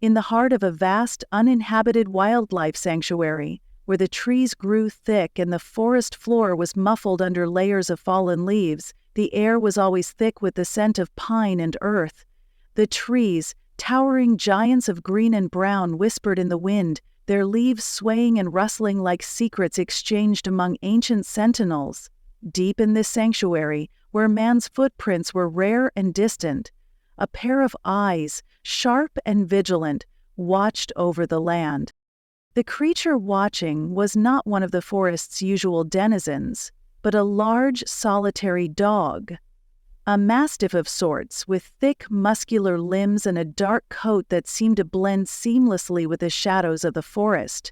in the heart of a vast, uninhabited wildlife sanctuary, where the trees grew thick and the forest floor was muffled under layers of fallen leaves. The air was always thick with the scent of pine and earth. The trees, towering giants of green and brown, whispered in the wind, their leaves swaying and rustling like secrets exchanged among ancient sentinels. Deep in this sanctuary, where man's footprints were rare and distant, a pair of eyes, sharp and vigilant, watched over the land. The creature watching was not one of the forest's usual denizens, but a large, solitary dog. A mastiff of sorts, with thick, muscular limbs and a dark coat that seemed to blend seamlessly with the shadows of the forest.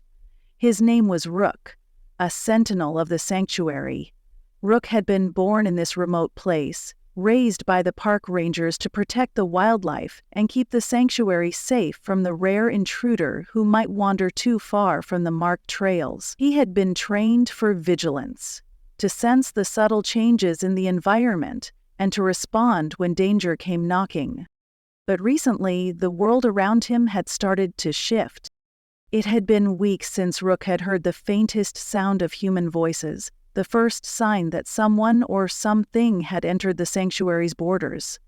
His name was Rook, a sentinel of the sanctuary. Rook had been born in this remote place, raised by the park rangers to protect the wildlife and keep the sanctuary safe from the rare intruder who might wander too far from the marked trails. He had been trained for vigilance, to sense the subtle changes in the environment and to respond when danger came knocking. But recently, the world around him had started to shift. It had been weeks since Rook had heard the faintest sound of human voices, the first sign that someone or something had entered the sanctuary's borders.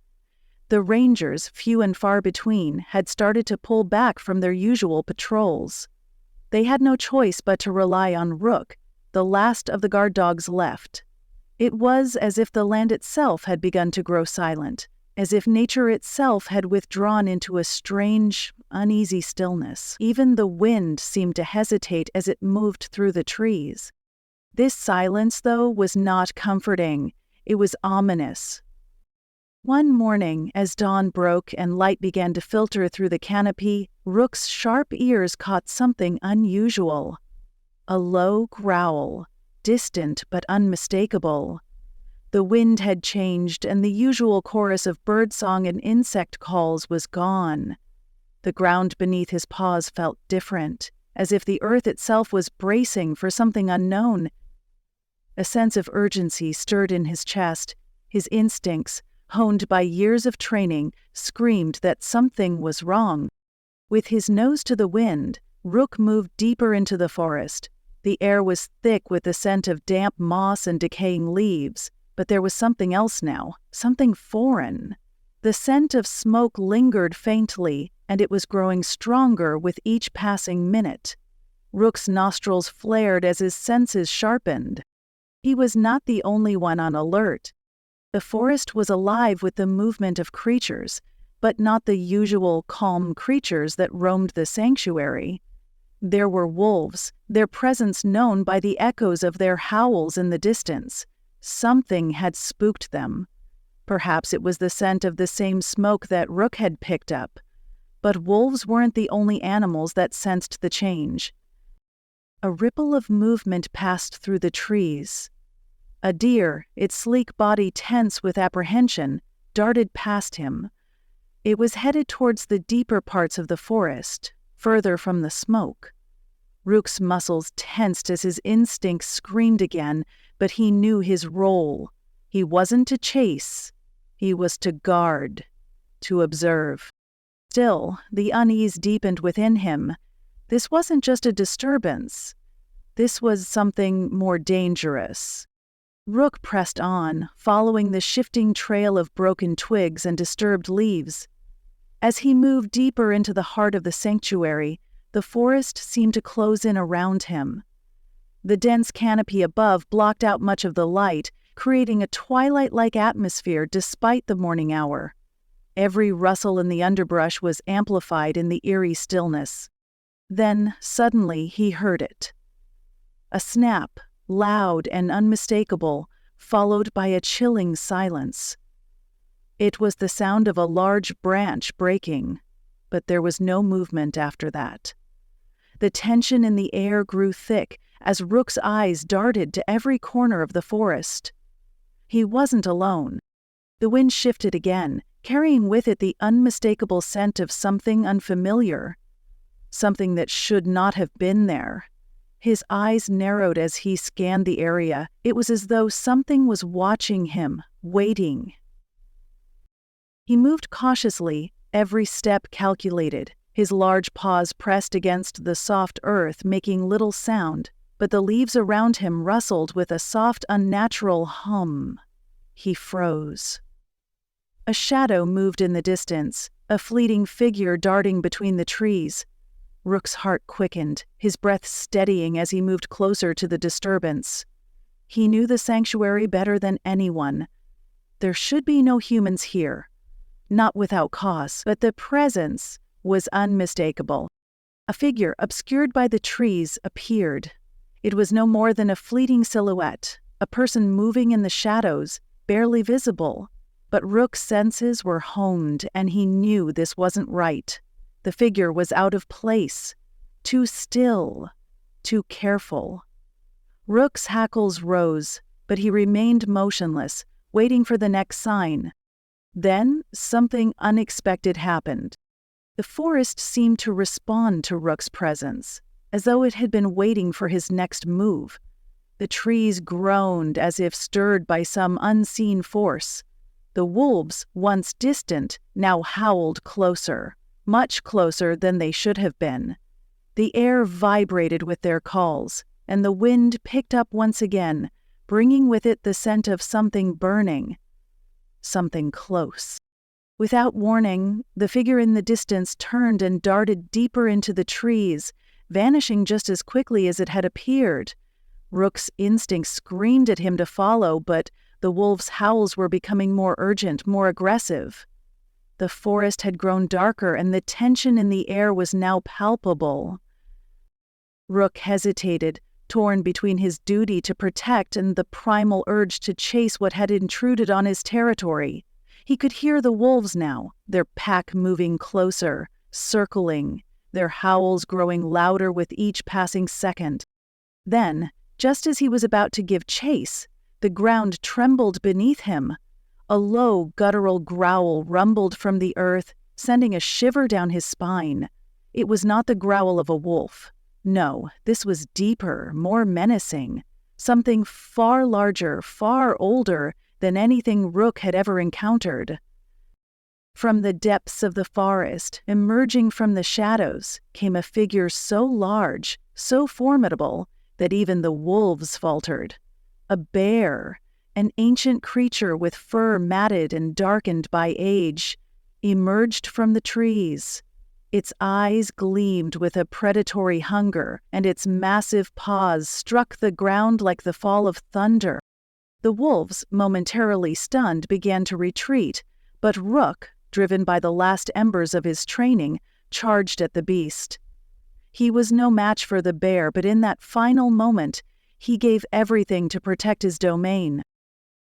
The rangers, few and far between, had started to pull back from their usual patrols. They had no choice but to rely on Rook, the last of the guard dogs left. It was as if the land itself had begun to grow silent, as if nature itself had withdrawn into a strange, uneasy stillness. Even the wind seemed to hesitate as it moved through the trees. This silence, though, was not comforting. It was ominous. One morning, as dawn broke and light began to filter through the canopy, Rook's sharp ears caught something unusual. A low growl, distant but unmistakable. The wind had changed, and the usual chorus of birdsong and insect calls was gone. The ground beneath his paws felt different, as if the earth itself was bracing for something unknown. A sense of urgency stirred in his chest. His instincts, honed by years of training, screamed that something was wrong. With his nose to the wind, Rook moved deeper into the forest. The air was thick with the scent of damp moss and decaying leaves, but there was something else now, something foreign. The scent of smoke lingered faintly, and it was growing stronger with each passing minute. Rook's nostrils flared as his senses sharpened. He was not the only one on alert. The forest was alive with the movement of creatures, but not the usual calm creatures that roamed the sanctuary. There were wolves, their presence known by the echoes of their howls in the distance. Something had spooked them. Perhaps it was the scent of the same smoke that Rook had picked up. But wolves weren't the only animals that sensed the change. A ripple of movement passed through the trees. A deer, its sleek body tense with apprehension, darted past him. It was headed towards the deeper parts of the forest, further from the smoke. Rook's muscles tensed as his instincts screamed again, but he knew his role. He wasn't to chase. He was to guard, to observe. Still, the unease deepened within him. This wasn't just a disturbance. This was something more dangerous. Rook pressed on, following the shifting trail of broken twigs and disturbed leaves. As he moved deeper into the heart of the sanctuary, the forest seemed to close in around him. The dense canopy above blocked out much of the light, creating a twilight-like atmosphere despite the morning hour. Every rustle in the underbrush was amplified in the eerie stillness. Then, suddenly, he heard it. A snap, loud and unmistakable, followed by a chilling silence. It was the sound of a large branch breaking, but there was no movement after that. The tension in the air grew thick as Rook's eyes darted to every corner of the forest. He wasn't alone. The wind shifted again, carrying with it the unmistakable scent of something unfamiliar, something that should not have been there. His eyes narrowed as he scanned the area. It was as though something was watching him, waiting. He moved cautiously, every step calculated, His large paws pressed against the soft earth, making little sound, but the leaves around him rustled with a soft, unnatural hum. He froze. A shadow moved in the distance, a fleeting figure darting between the trees. Rook's heart quickened, his breath steadying as he moved closer to the disturbance. He knew the sanctuary better than anyone. There should be no humans here. Not without cause, but the presence was unmistakable. A figure obscured by the trees appeared. It was no more than a fleeting silhouette, a person moving in the shadows, barely visible. But Rook's senses were honed, and he knew this wasn't right. The figure was out of place, too still, too careful. Rook's hackles rose, but he remained motionless, waiting for the next sign. Then something unexpected happened. The forest seemed to respond to Rook's presence, as though it had been waiting for his next move. The trees groaned as if stirred by some unseen force. The wolves, once distant, now howled closer, much closer than they should have been. The air vibrated with their calls, and the wind picked up once again, bringing with it the scent of something burning, something close. Without warning, the figure in the distance turned and darted deeper into the trees, vanishing just as quickly as it had appeared. Rook's instinct screamed at him to follow, but the wolves' howls were becoming more urgent, more aggressive. The forest had grown darker, and the tension in the air was now palpable. Rook hesitated, torn between his duty to protect and the primal urge to chase what had intruded on his territory. He could hear the wolves now, their pack moving closer, circling, their howls growing louder with each passing second. Then, just as he was about to give chase, the ground trembled beneath him. A low, guttural growl rumbled from the earth, sending a shiver down his spine. It was not the growl of a wolf. No, this was deeper, more menacing. Something far larger, far older than anything Rook had ever encountered. From the depths of the forest, emerging from the shadows, came a figure so large, so formidable, that even the wolves faltered. A bear, an ancient creature with fur matted and darkened by age, emerged from the trees. Its eyes gleamed with a predatory hunger, and its massive paws struck the ground like the fall of thunder. The wolves, momentarily stunned, began to retreat, but Rook, driven by the last embers of his training, charged at the beast. He was no match for the bear, but in that final moment, he gave everything to protect his domain.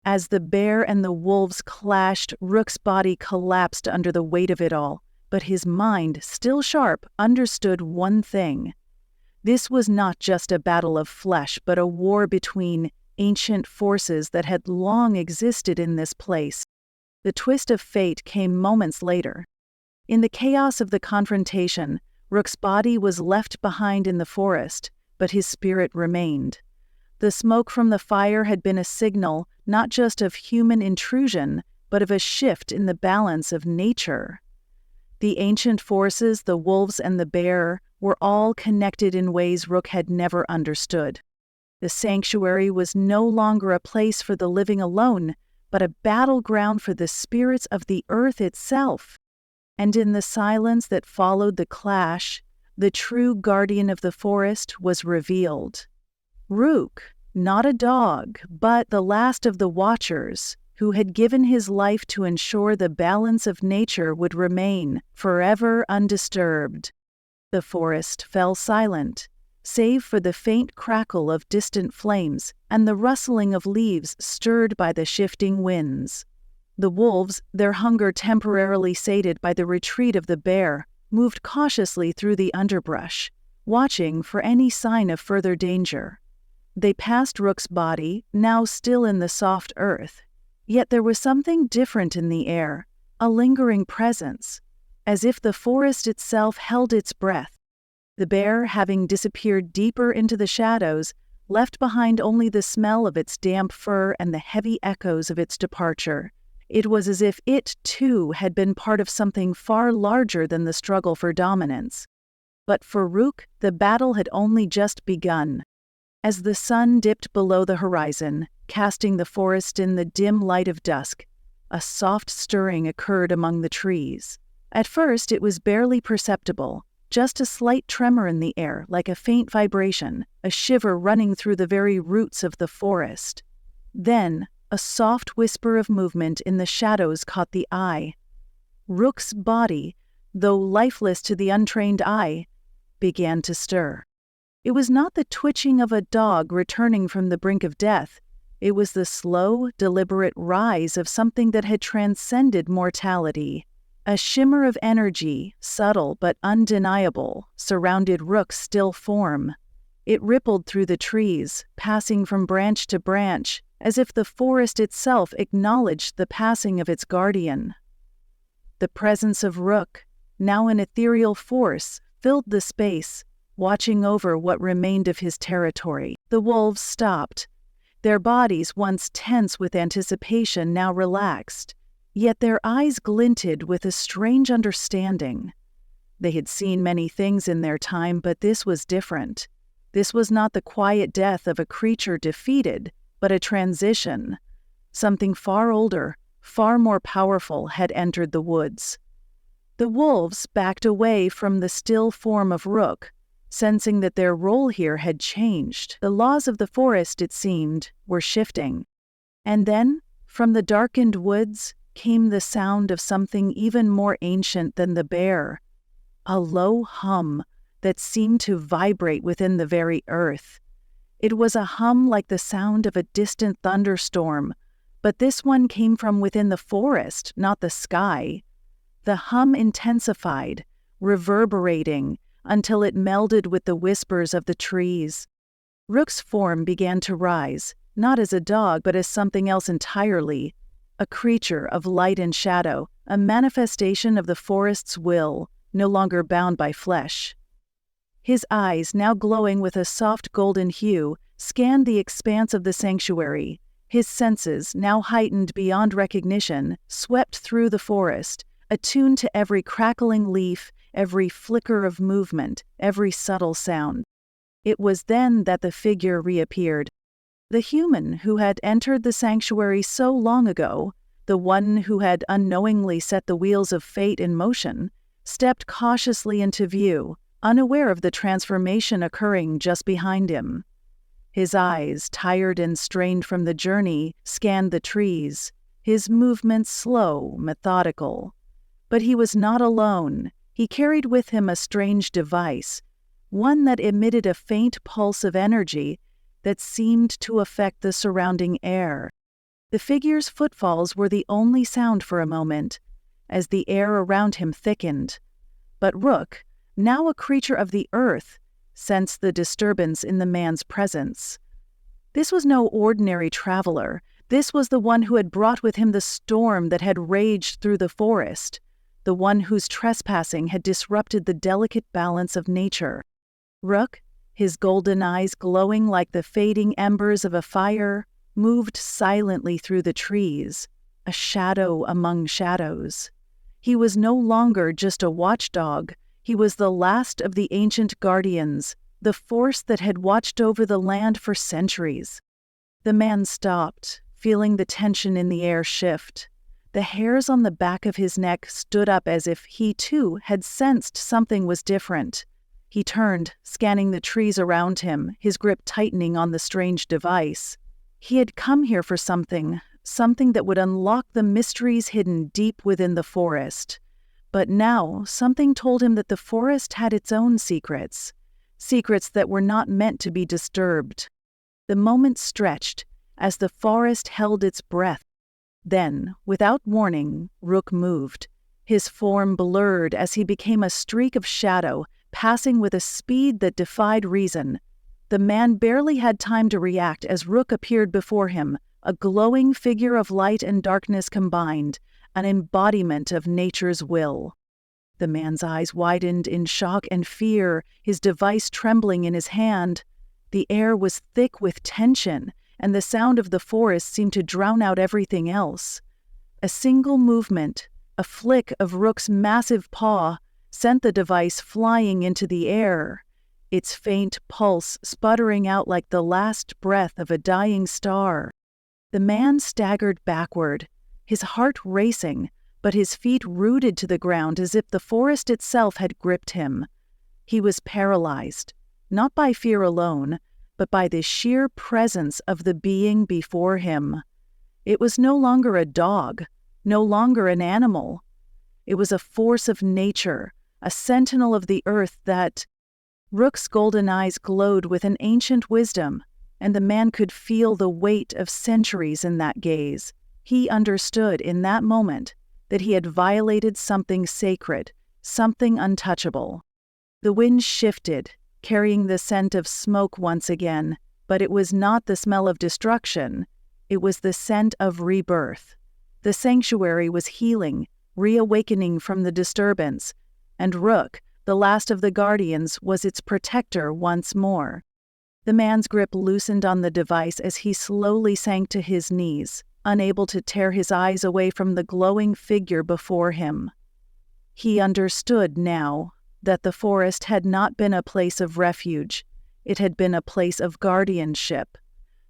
As the bear and the wolves clashed, Rook's body collapsed under the weight of it all, but his mind, still sharp, understood one thing. This was not just a battle of flesh, but a war between ancient forces that had long existed in this place. The twist of fate came moments later. In the chaos of the confrontation, Rook's body was left behind in the forest, but his spirit remained. The smoke from the fire had been a signal not just of human intrusion, but of a shift in the balance of nature. The ancient forces, the wolves and the bear, were all connected in ways Rook had never understood. The sanctuary was no longer a place for the living alone, but a battleground for the spirits of the earth itself. And in the silence that followed the clash, the true guardian of the forest was revealed. Rook, not a dog, but the last of the Watchers, who had given his life to ensure the balance of nature would remain forever undisturbed. The forest fell silent, save for the faint crackle of distant flames and the rustling of leaves stirred by the shifting winds. The wolves, their hunger temporarily sated by the retreat of the bear, moved cautiously through the underbrush, watching for any sign of further danger. They passed Rook's body, now still in the soft earth, yet there was something different in the air, a lingering presence, as if the forest itself held its breath. The bear, having disappeared deeper into the shadows, left behind only the smell of its damp fur and the heavy echoes of its departure. It was as if it, too, had been part of something far larger than the struggle for dominance. But for Rook, the battle had only just begun. As the sun dipped below the horizon, casting the forest in the dim light of dusk, a soft stirring occurred among the trees. At first it was barely perceptible, just a slight tremor in the air, like a faint vibration, a shiver running through the very roots of the forest. Then, a soft whisper of movement in the shadows caught the eye. Rook's body, though lifeless to the untrained eye, began to stir. It was not the twitching of a dog returning from the brink of death. It was the slow, deliberate rise of something that had transcended mortality. A shimmer of energy, subtle but undeniable, surrounded Rook's still form. It rippled through the trees, passing from branch to branch, as if the forest itself acknowledged the passing of its guardian. The presence of Rook, now an ethereal force, filled the space, watching over what remained of his territory. The wolves stopped. Their bodies, once tense with anticipation, now relaxed, yet their eyes glinted with a strange understanding. They had seen many things in their time, but this was different. This was not the quiet death of a creature defeated, but a transition. Something far older, far more powerful had entered the woods. The wolves backed away from the still form of Rook, sensing that their role here had changed. The laws of the forest, it seemed, were shifting. And then, from the darkened woods, came the sound of something even more ancient than the bear, a low hum that seemed to vibrate within the very earth. It was a hum like the sound of a distant thunderstorm, but this one came from within the forest, not the sky. The hum intensified, reverberating, until it melded with the whispers of the trees. Rook's form began to rise, not as a dog but as something else entirely, a creature of light and shadow, a manifestation of the forest's will, no longer bound by flesh. His eyes, now glowing with a soft golden hue, scanned the expanse of the sanctuary. His senses, now heightened beyond recognition, swept through the forest, attuned to every crackling leaf, every flicker of movement, every subtle sound. It was then that the figure reappeared. The human who had entered the sanctuary so long ago, the one who had unknowingly set the wheels of fate in motion, stepped cautiously into view, unaware of the transformation occurring just behind him. His eyes, tired and strained from the journey, scanned the trees, his movements slow, methodical. But he was not alone. He carried with him a strange device, one that emitted a faint pulse of energy that seemed to affect the surrounding air. The figure's footfalls were the only sound for a moment, as the air around him thickened. But Rook, now a creature of the earth, sensed the disturbance in the man's presence. This was no ordinary traveler. This was the one who had brought with him the storm that had raged through the forest, the one whose trespassing had disrupted the delicate balance of nature. Rook, his golden eyes glowing like the fading embers of a fire, moved silently through the trees, a shadow among shadows. He was no longer just a watchdog. He was the last of the ancient guardians, the force that had watched over the land for centuries. The man stopped, feeling the tension in the air shift. The hairs on the back of his neck stood up as if he, too, had sensed something was different. He turned, scanning the trees around him, his grip tightening on the strange device. He had come here for something that would unlock the mysteries hidden deep within the forest. But now, something told him that the forest had its own secrets, secrets that were not meant to be disturbed. The moment stretched, as the forest held its breath. Then, without warning, Rook moved. His form blurred as he became a streak of shadow, passing with a speed that defied reason. The man barely had time to react as Rook appeared before him, a glowing figure of light and darkness combined, an embodiment of nature's will. The man's eyes widened in shock and fear, his device trembling in his hand. The air was thick with tension, and the sound of the forest seemed to drown out everything else. A single movement, a flick of Rook's massive paw, sent the device flying into the air, its faint pulse sputtering out like the last breath of a dying star. The man staggered backward, his heart racing, but his feet rooted to the ground as if the forest itself had gripped him. He was paralyzed, not by fear alone, but by the sheer presence of the being before him. It was no longer a dog, no longer an animal. It was a force of nature, a sentinel of the earth that... Rook's golden eyes glowed with an ancient wisdom, and the man could feel the weight of centuries in that gaze. He understood in that moment that he had violated something sacred, something untouchable. The wind shifted, carrying the scent of smoke once again, but it was not the smell of destruction. It was the scent of rebirth. The sanctuary was healing, reawakening from the disturbance, and Rook, the last of the guardians, was its protector once more. The man's grip loosened on the device as he slowly sank to his knees, unable to tear his eyes away from the glowing figure before him. He understood now that the forest had not been a place of refuge. It had been a place of guardianship,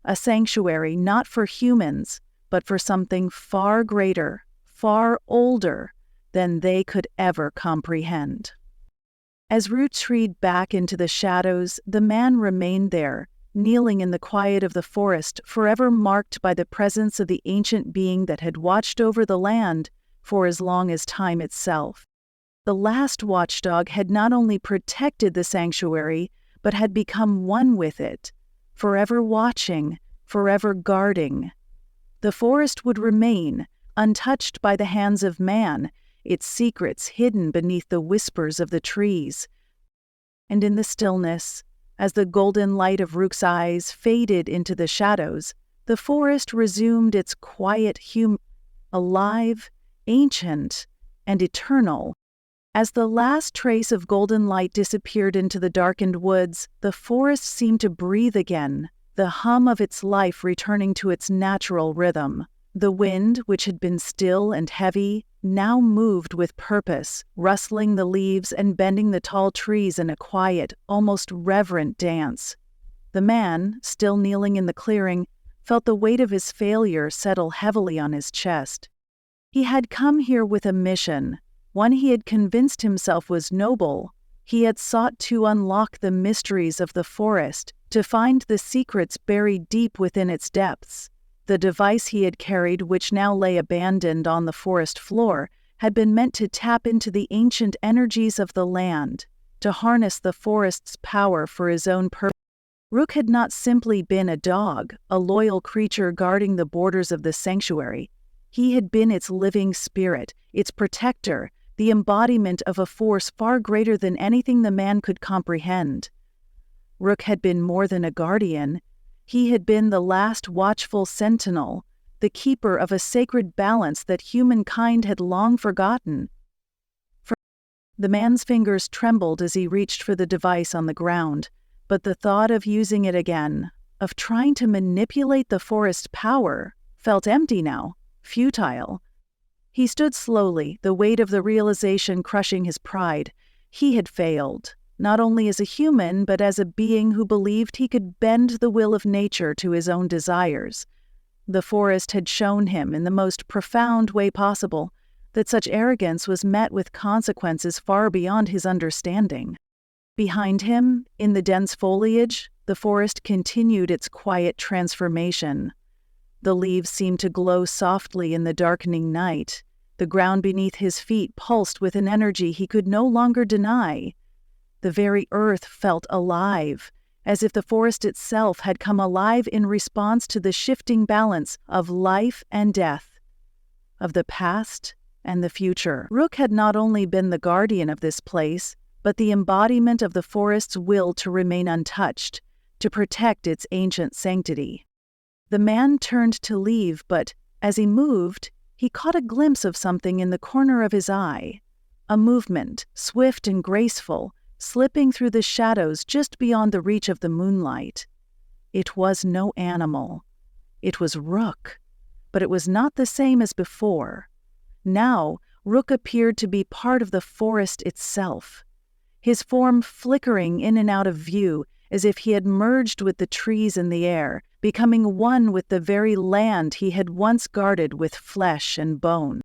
a sanctuary not for humans, but for something far greater, far older than they could ever comprehend. As Root retreated back into the shadows, the man remained there, kneeling in the quiet of the forest, forever marked by the presence of the ancient being that had watched over the land for as long as time itself. The last watchdog had not only protected the sanctuary, but had become one with it, forever watching, forever guarding. The forest would remain, untouched by the hands of man, its secrets hidden beneath the whispers of the trees. And in the stillness, as the golden light of Rook's eyes faded into the shadows, the forest resumed its quiet alive, ancient, and eternal. As the last trace of golden light disappeared into the darkened woods, the forest seemed to breathe again, the hum of its life returning to its natural rhythm. The wind, which had been still and heavy, now moved with purpose, rustling the leaves and bending the tall trees in a quiet, almost reverent dance. The man, still kneeling in the clearing, felt the weight of his failure settle heavily on his chest. He had come here with a mission, one he had convinced himself was noble. He had sought to unlock the mysteries of the forest, to find the secrets buried deep within its depths. The device he had carried, which now lay abandoned on the forest floor, had been meant to tap into the ancient energies of the land, to harness the forest's power for his own purpose. Rook had not simply been a dog, a loyal creature guarding the borders of the sanctuary. He had been its living spirit, its protector, the embodiment of a force far greater than anything the man could comprehend. Rook had been more than a guardian. He had been the last watchful sentinel, the keeper of a sacred balance that humankind had long forgotten. The man's fingers trembled as he reached for the device on the ground, but the thought of using it again, of trying to manipulate the forest's power, felt empty now, futile. He stood slowly, the weight of the realization crushing his pride. He had failed, not only as a human, but as a being who believed he could bend the will of nature to his own desires. The forest had shown him, in the most profound way possible, that such arrogance was met with consequences far beyond his understanding. Behind him, in the dense foliage, the forest continued its quiet transformation. The leaves seemed to glow softly in the darkening night. The ground beneath his feet pulsed with an energy he could no longer deny. The very earth felt alive, as if the forest itself had come alive in response to the shifting balance of life and death, of the past and the future. Rook had not only been the guardian of this place, but the embodiment of the forest's will to remain untouched, to protect its ancient sanctity. The man turned to leave, but as he moved, he caught a glimpse of something in the corner of his eye. A movement, swift and graceful, slipping through the shadows just beyond the reach of the moonlight. It was no animal. It was Rook. but it was not the same as before. Now, Rook appeared to be part of the forest itself, his form flickering in and out of view as if he had merged with the trees in the air, becoming one with the very land he had once guarded with flesh and bone.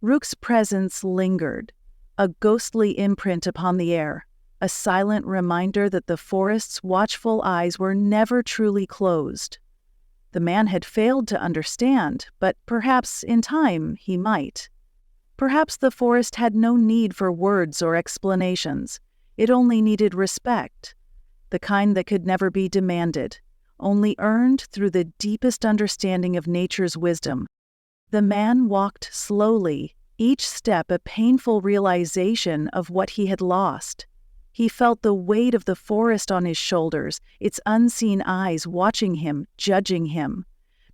Rook's presence lingered, a ghostly imprint upon the air, a silent reminder that the forest's watchful eyes were never truly closed. The man had failed to understand, but perhaps in time he might. Perhaps the forest had no need for words or explanations. It only needed respect, the kind that could never be demanded, only earned through the deepest understanding of nature's wisdom. The man walked slowly, each step a painful realization of what he had lost. He felt the weight of the forest on his shoulders, its unseen eyes watching him, judging him.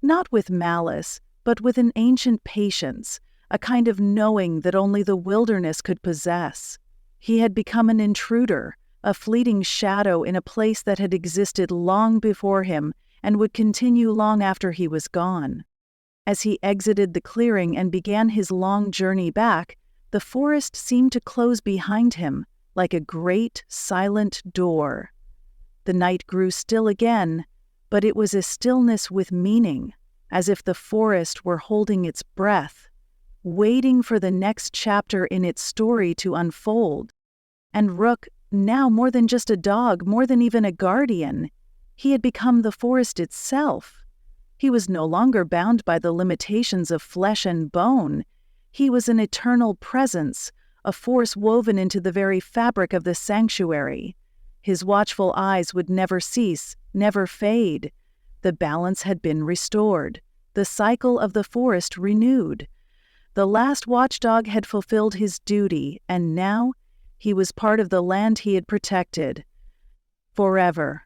Not with malice, but with an ancient patience, a kind of knowing that only the wilderness could possess. He had become an intruder, a fleeting shadow in a place that had existed long before him and would continue long after he was gone. As he exited the clearing and began his long journey back, the forest seemed to close behind him, like a great, silent door. The night grew still again, but it was a stillness with meaning, as if the forest were holding its breath, waiting for the next chapter in its story to unfold. And Rook, now more than just a dog, more than even a guardian, he had become the forest itself. He was no longer bound by the limitations of flesh and bone. He was an eternal presence, a force woven into the very fabric of the sanctuary. His watchful eyes would never cease, never fade. The balance had been restored, the cycle of the forest renewed. The last watchdog had fulfilled his duty, and now he was part of the land he had protected. Forever.